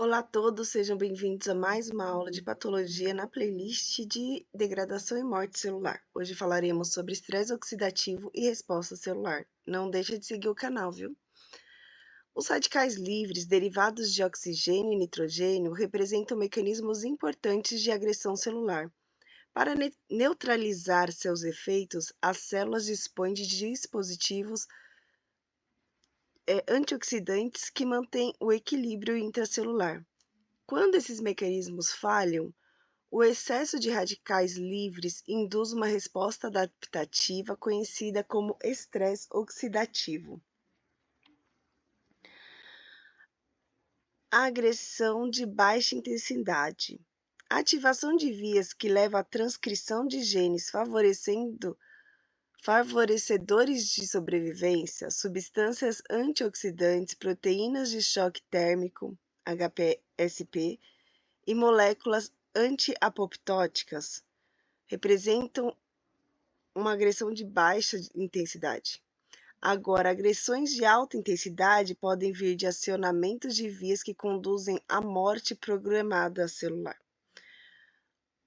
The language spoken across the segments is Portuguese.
Olá a todos, sejam bem-vindos a mais uma aula de patologia na playlist de degradação e morte celular. Hoje falaremos sobre estresse oxidativo e resposta celular. Não deixa de seguir o canal, viu? Os radicais livres, derivados de oxigênio e nitrogênio, representam mecanismos importantes de agressão celular. Para neutralizar seus efeitos, as células dispõem de dispositivos antioxidantes que mantêm o equilíbrio intracelular. Quando esses mecanismos falham, o excesso de radicais livres induz uma resposta adaptativa conhecida como estresse oxidativo. A agressão de baixa intensidade. A ativação de vias que leva à transcrição de genes favorecedores de sobrevivência, substâncias antioxidantes, proteínas de choque térmico, HPSP, e moléculas anti-apoptóticas representam uma agressão de baixa intensidade. Agora, agressões de alta intensidade podem vir de acionamentos de vias que conduzem à morte programada celular.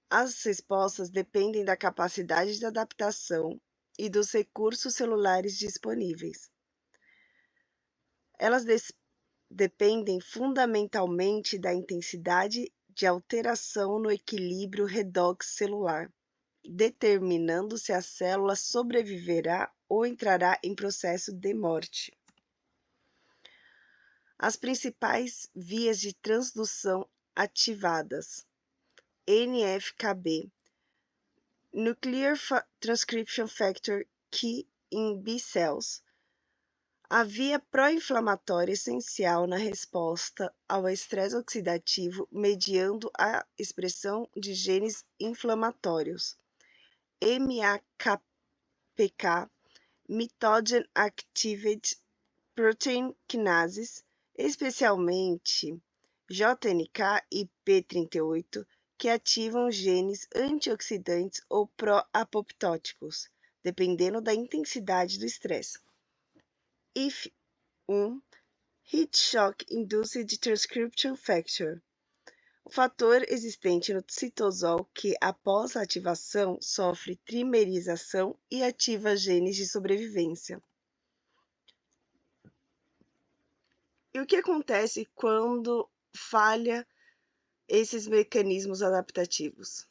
As respostas dependem da capacidade de adaptação e dos recursos celulares disponíveis. Elas dependem fundamentalmente da intensidade de alteração no equilíbrio redox celular, determinando se a célula sobreviverá ou entrará em processo de morte. As principais vias de transdução ativadas: NF-κB, Nuclear Transcription Factor Key in B cells, a via pró-inflamatória essencial na resposta ao estresse oxidativo mediando a expressão de genes inflamatórios. MAPK, Mitogen Activated Protein Kinases, especialmente JNK e P38, que ativam genes antioxidantes ou pró-apoptóticos, dependendo da intensidade do estresse. IF1, Heat Shock Induced Transcription Factor, o fator existente no citosol que, após a ativação, sofre trimerização e ativa genes de sobrevivência. E o que acontece quando falha esses mecanismos adaptativos?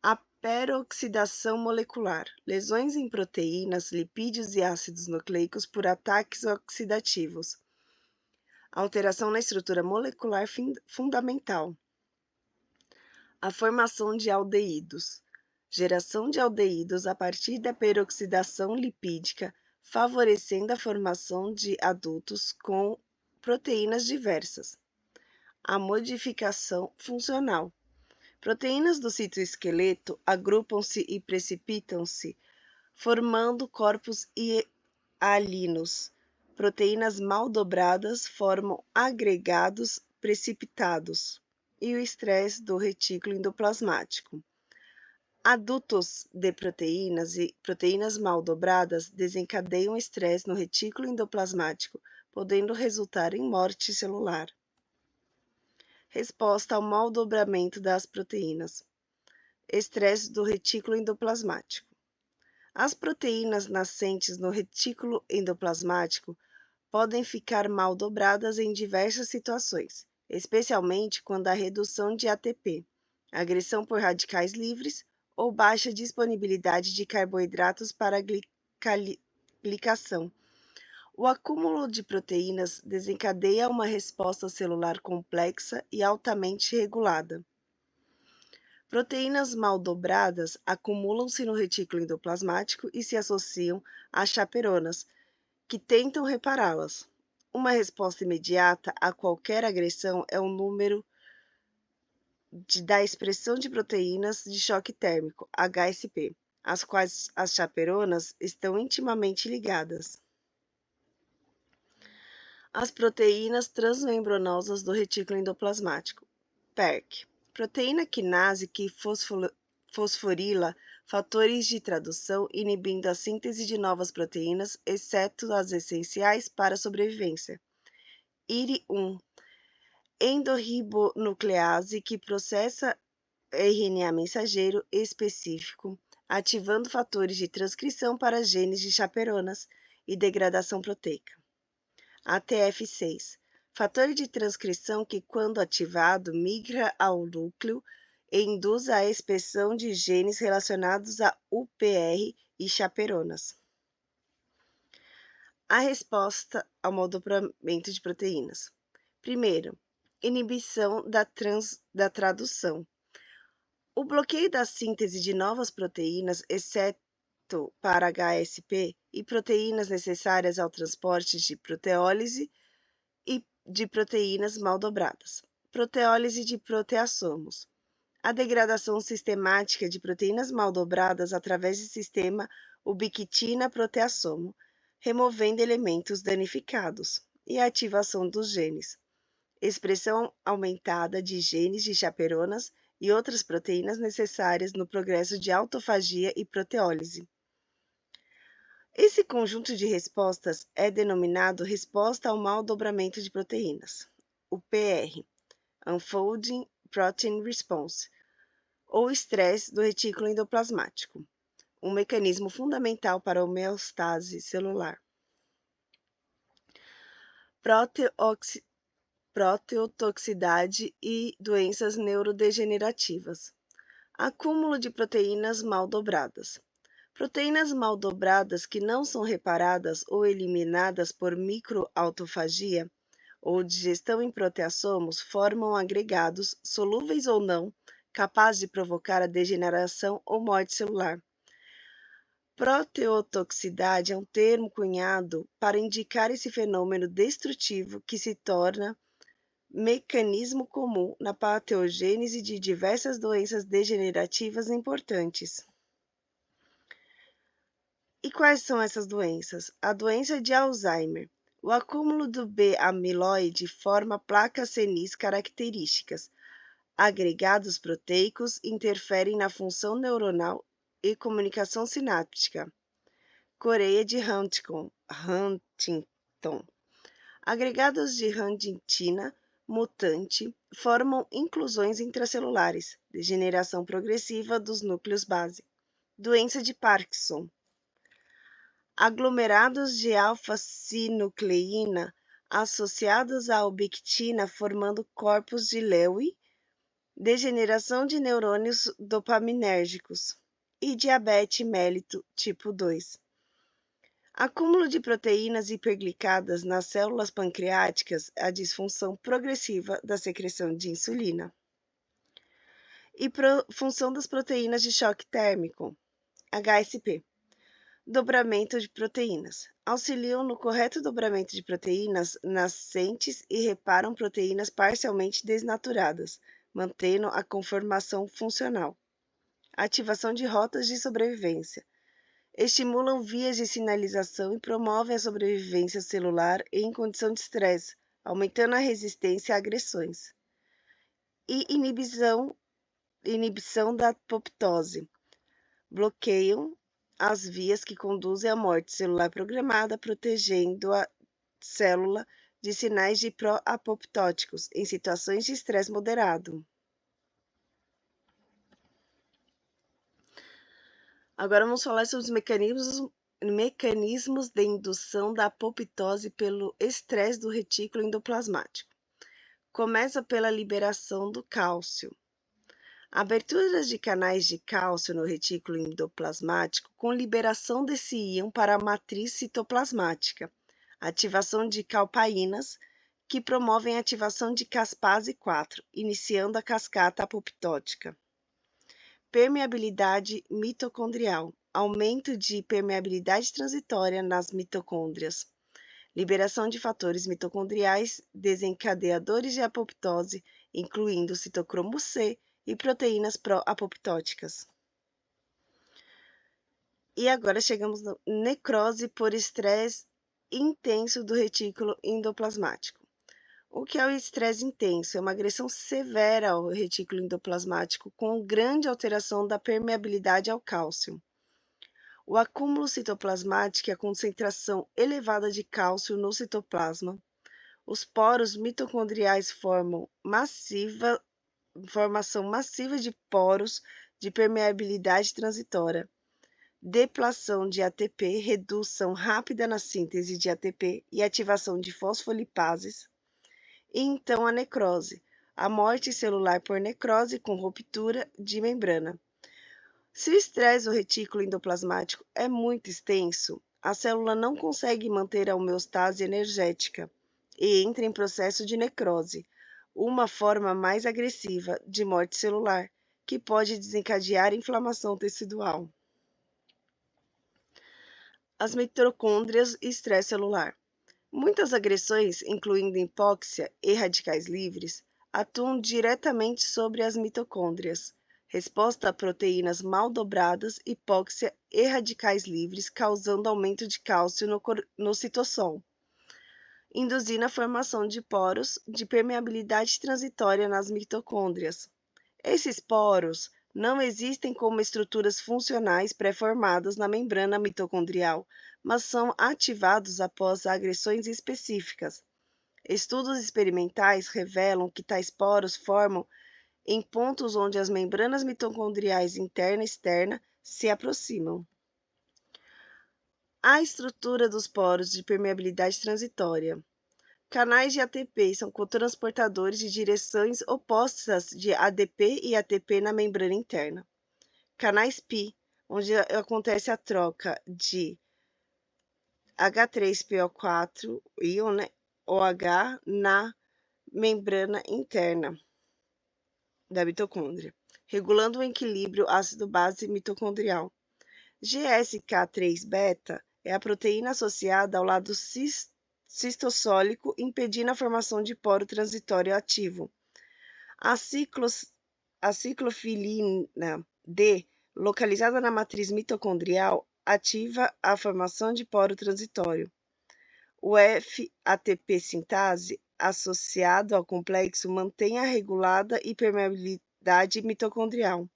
A peroxidação molecular, lesões em proteínas, lipídios e ácidos nucleicos por ataques oxidativos. Alteração na estrutura molecular fundamental. A formação de aldeídos. Geração de aldeídos a partir da peroxidação lipídica, favorecendo a formação de adultos com proteínas diversas. A modificação funcional. Proteínas do citoesqueleto agrupam-se e precipitam-se, formando corpos hialinos. Proteínas mal dobradas formam agregados precipitados e o estresse do retículo endoplasmático. Adultos de proteínas e proteínas mal dobradas desencadeiam estresse no retículo endoplasmático, podendo resultar em morte celular. Resposta ao mal dobramento das proteínas. Estresse do retículo endoplasmático. As proteínas nascentes no retículo endoplasmático podem ficar mal dobradas em diversas situações, especialmente quando há redução de ATP, agressão por radicais livres ou baixa disponibilidade de carboidratos para glicação. O acúmulo de proteínas desencadeia uma resposta celular complexa e altamente regulada. Proteínas mal dobradas acumulam-se no retículo endoplasmático e se associam a chaperonas, que tentam repará-las. Uma resposta imediata a qualquer agressão é o número da expressão de proteínas de choque térmico, HSP, às quais as chaperonas estão intimamente ligadas. As proteínas transmembranosas do retículo endoplasmático, PERC, proteína quinase que fosforila fatores de tradução, inibindo a síntese de novas proteínas, exceto as essenciais para a sobrevivência. IRI1, endorribonuclease, que processa RNA mensageiro específico, ativando fatores de transcrição para genes de chaperonas e degradação proteica. ATF6, fator de transcrição que, quando ativado, migra ao núcleo e induz a expressão de genes relacionados a UPR e chaperonas. A resposta ao moldobramento de proteínas. Primeiro, inibição da tradução. O bloqueio da síntese de novas proteínas, exceto para HSP, e proteínas necessárias ao transporte de proteólise e de proteínas mal dobradas. Proteólise de proteassomos. A degradação sistemática de proteínas mal dobradas através do sistema ubiquitina-proteassomo, removendo elementos danificados. E a ativação dos genes. Expressão aumentada de genes de chaperonas e outras proteínas necessárias no progresso de autofagia e proteólise. Esse conjunto de respostas é denominado resposta ao mal dobramento de proteínas, o PR, Unfolding Protein Response, ou estresse do retículo endoplasmático, um mecanismo fundamental para a homeostase celular. Proteotoxicidade e doenças neurodegenerativas. Acúmulo de proteínas mal dobradas. Proteínas mal dobradas que não são reparadas ou eliminadas por microautofagia ou digestão em proteassomos formam agregados, solúveis ou não, capazes de provocar a degeneração ou morte celular. Proteotoxicidade é um termo cunhado para indicar esse fenômeno destrutivo que se torna mecanismo comum na patogênese de diversas doenças degenerativas importantes. E quais são essas doenças? A doença de Alzheimer. O acúmulo do B-amiloide forma placas senis características. Agregados proteicos interferem na função neuronal e comunicação sináptica. Coreia de Huntington. Agregados de Huntingtina mutante formam inclusões intracelulares, degeneração progressiva dos núcleos base. Doença de Parkinson. Aglomerados de alfa-sinucleína associados à ubiquitina formando corpos de Lewy, degeneração de neurônios dopaminérgicos e diabetes mellito tipo 2. Acúmulo de proteínas hiperglicadas nas células pancreáticas, a disfunção progressiva da secreção de insulina. E função das proteínas de choque térmico, HSP. Dobramento de proteínas. Auxiliam no correto dobramento de proteínas nascentes e reparam proteínas parcialmente desnaturadas, mantendo a conformação funcional. Ativação de rotas de sobrevivência. Estimulam vias de sinalização e promovem a sobrevivência celular em condição de estresse, aumentando a resistência a agressões. E inibição da apoptose. Bloqueiam as vias que conduzem à morte celular programada, protegendo a célula de sinais de pró-apoptóticos em situações de estresse moderado. Agora vamos falar sobre os mecanismos de indução da apoptose pelo estresse do retículo endoplasmático. Começa pela liberação do cálcio. Aberturas de canais de cálcio no retículo endoplasmático com liberação desse íon para a matriz citoplasmática, ativação de calpaínas, que promovem a ativação de caspase 4, iniciando a cascata apoptótica. Permeabilidade mitocondrial, aumento de permeabilidade transitória nas mitocôndrias. Liberação de fatores mitocondriais desencadeadores de apoptose, incluindo citocromo C, e proteínas pró-apoptóticas. E agora chegamos na necrose por estresse intenso do retículo endoplasmático. O que é o estresse intenso? É uma agressão severa ao retículo endoplasmático com grande alteração da permeabilidade ao cálcio. O acúmulo citoplasmático e a concentração elevada de cálcio no citoplasma. Os poros mitocondriais formação massiva de poros de permeabilidade transitória, deplação de ATP, redução rápida na síntese de ATP e ativação de fosfolipases, e então a necrose, a morte celular por necrose com ruptura de membrana. Se o estresse do retículo endoplasmático é muito extenso, a célula não consegue manter a homeostase energética e entra em processo de necrose, uma forma mais agressiva de morte celular, que pode desencadear inflamação tecidual. As mitocôndrias e estresse celular. Muitas agressões, incluindo hipóxia e radicais livres, atuam diretamente sobre as mitocôndrias. Resposta a proteínas mal dobradas, hipóxia e radicais livres, causando aumento de cálcio no citosol, induzindo a formação de poros de permeabilidade transitória nas mitocôndrias. Esses poros não existem como estruturas funcionais pré-formadas na membrana mitocondrial, mas são ativados após agressões específicas. Estudos experimentais revelam que tais poros formam em pontos onde as membranas mitocondriais interna e externa se aproximam. A estrutura dos poros de permeabilidade transitória. Canais de ATP são cotransportadores de direções opostas de ADP e ATP na membrana interna. Canais pi, onde acontece a troca de H3PO4 íon, OH, na membrana interna da mitocôndria, regulando o equilíbrio ácido-base mitocondrial. GSK3-beta é a proteína associada ao lado cistossólico, impedindo a formação de poro transitório ativo. A ciclofilina D, localizada na matriz mitocondrial, ativa a formação de poro transitório. O FATP sintase, associado ao complexo, mantém a regulada e permeabilidade mitocondrial.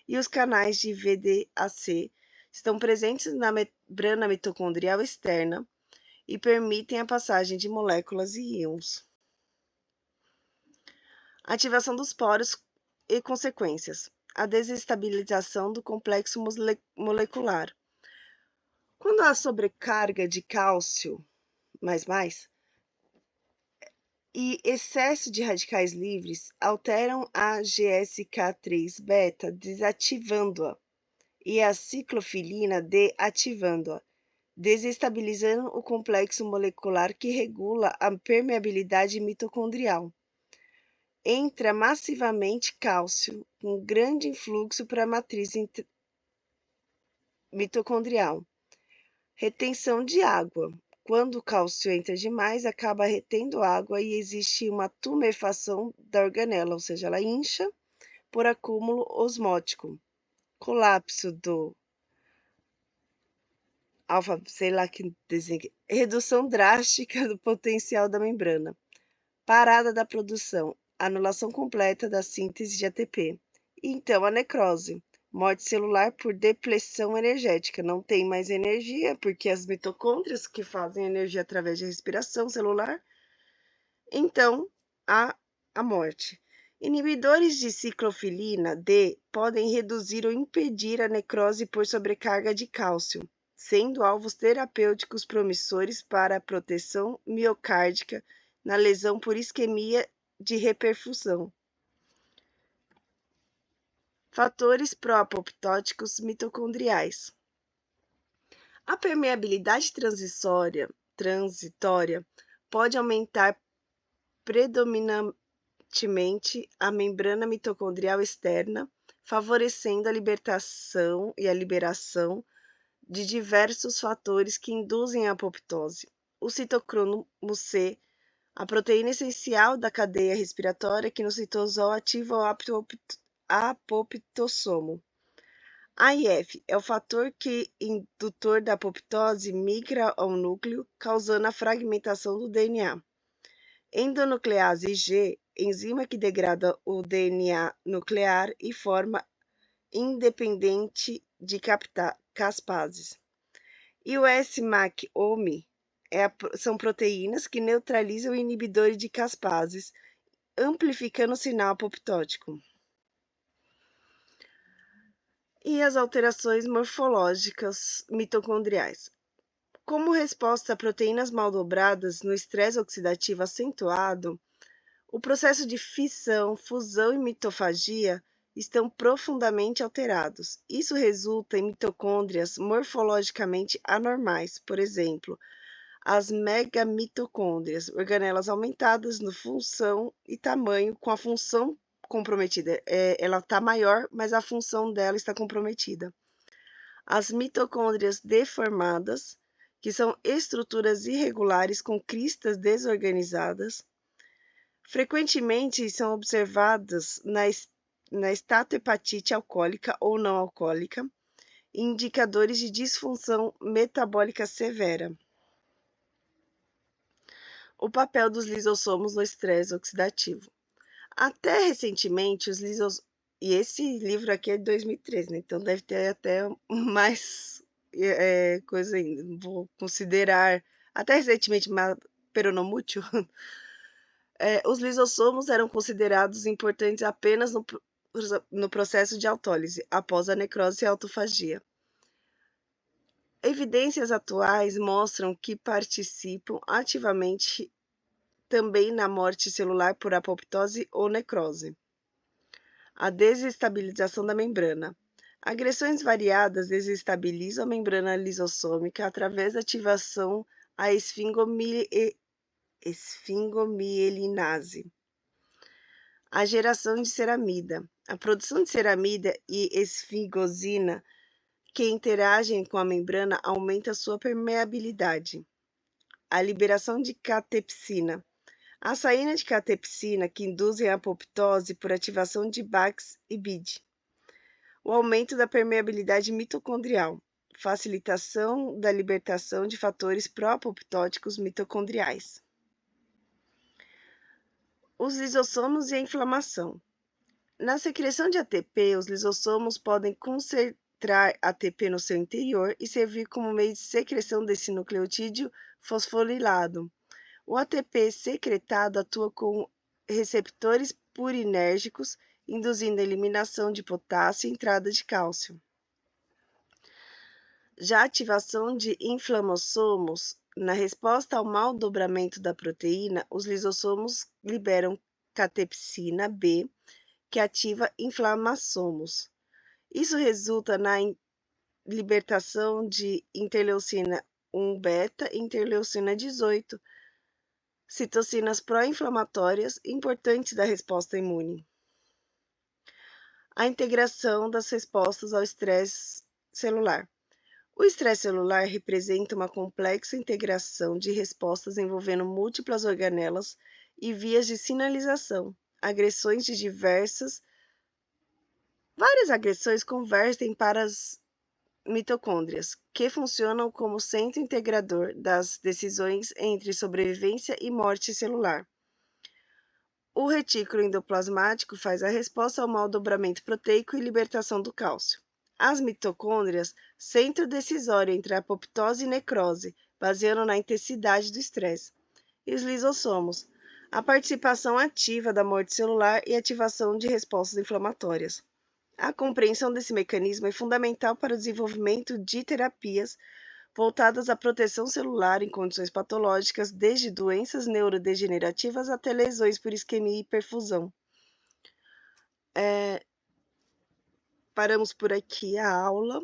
E os canais de VDAC estão presentes na membrana mitocondrial externa e permitem a passagem de moléculas e íons. Ativação dos poros e consequências. A desestabilização do complexo molecular. Quando há sobrecarga de cálcio, e excesso de radicais livres, alteram a GSK3-beta, desativando-a, e a ciclofilina D, ativando-a, desestabilizando o complexo molecular que regula a permeabilidade mitocondrial. Entra massivamente cálcio, com grande influxo para a matriz mitocondrial. Retenção de água. Quando o cálcio entra demais, acaba retendo água e existe uma tumefação da organela, ou seja, ela incha por acúmulo osmótico. Colapso do alfa, sei lá que desenho. Redução drástica do potencial da membrana. Parada da produção. Anulação completa da síntese de ATP. E então a necrose. Morte celular por depleção energética. Não tem mais energia, porque as mitocôndrias que fazem energia através de respiração celular. Então, a morte. Inibidores de ciclofilina D podem reduzir ou impedir a necrose por sobrecarga de cálcio, sendo alvos terapêuticos promissores para a proteção miocárdica na lesão por isquemia de reperfusão. Fatores pró-apoptóticos mitocondriais. A permeabilidade transitória pode aumentar predominantemente a membrana mitocondrial externa, favorecendo a libertação e a liberação de diversos fatores que induzem a apoptose. O citocromo C, a proteína essencial da cadeia respiratória que no citosol ativa o apoptossomo. AIF é o fator que, indutor da apoptose, migra ao núcleo, causando a fragmentação do DNA. Endonuclease G, enzima que degrada o DNA nuclear e forma independente de caspases. E o SMAC-OMI São proteínas que neutralizam o inibidor de caspases, amplificando o sinal apoptótico. E as alterações morfológicas mitocondriais. Como resposta a proteínas mal dobradas no estresse oxidativo acentuado, o processo de fissão, fusão e mitofagia estão profundamente alterados. Isso resulta em mitocôndrias morfologicamente anormais, por exemplo, as megamitocôndrias, organelas aumentadas na função e tamanho com a função comprometida. Ela está maior, mas a função dela está comprometida. As mitocôndrias deformadas, que são estruturas irregulares com cristas desorganizadas, frequentemente são observadas na estatohepatite alcoólica ou não alcoólica, indicadores de disfunção metabólica severa. O papel dos lisossomos no estresse oxidativo. Até recentemente, os lisossomos... E esse livro aqui é de 2013, né? Então deve ter até mais coisa ainda. Vou considerar... Até recentemente, peronomútil. Os lisossomos eram considerados importantes apenas no processo de autólise, após a necrose e a autofagia. Evidências atuais mostram que participam ativamente também na morte celular por apoptose ou necrose. A desestabilização da membrana. Agressões variadas desestabilizam a membrana lisossômica através da ativação à esfingomielinase. A geração de ceramida. A produção de ceramida e esfingosina que interagem com a membrana aumenta sua permeabilidade. A liberação de catepsina. A saína de catepsina que induzem a apoptose por ativação de Bax e BID. O aumento da permeabilidade mitocondrial. Facilitação da libertação de fatores pró-apoptóticos mitocondriais. Os lisossomos e a inflamação. Na secreção de ATP, os lisossomos podem concentrar ATP no seu interior e servir como meio de secreção desse nucleotídeo fosforilado. O ATP secretado atua com receptores purinérgicos, induzindo a eliminação de potássio e entrada de cálcio. Já a ativação de inflammassomos, na resposta ao mau dobramento da proteína, os lisossomos liberam catepsina B, que ativa inflammassomos. Isso resulta na libertação de interleucina 1 beta e interleucina 18, citocinas pró-inflamatórias importantes da resposta imune. A integração das respostas ao estresse celular. O estresse celular representa uma complexa integração de respostas envolvendo múltiplas organelas e vias de sinalização. Agressões de várias agressões convergem para as mitocôndrias, que funcionam como centro integrador das decisões entre sobrevivência e morte celular. O retículo endoplasmático faz a resposta ao mau dobramento proteico e libertação do cálcio. As mitocôndrias, centro decisório entre a apoptose e necrose, baseando na intensidade do estresse. E os lisossomos, a participação ativa da morte celular e ativação de respostas inflamatórias. A compreensão desse mecanismo é fundamental para o desenvolvimento de terapias voltadas à proteção celular em condições patológicas, desde doenças neurodegenerativas até lesões por isquemia e hiperfusão. Paramos por aqui a aula.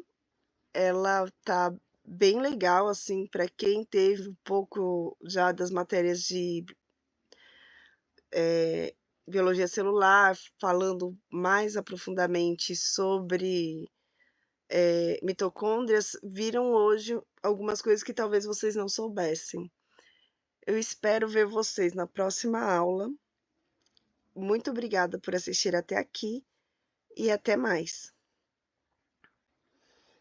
Ela tá bem legal, assim, para quem teve um pouco já das matérias de biologia celular, falando mais aprofundadamente sobre mitocôndrias, viram hoje algumas coisas que talvez vocês não soubessem. Eu espero ver vocês na próxima aula. Muito obrigada por assistir até aqui e até mais.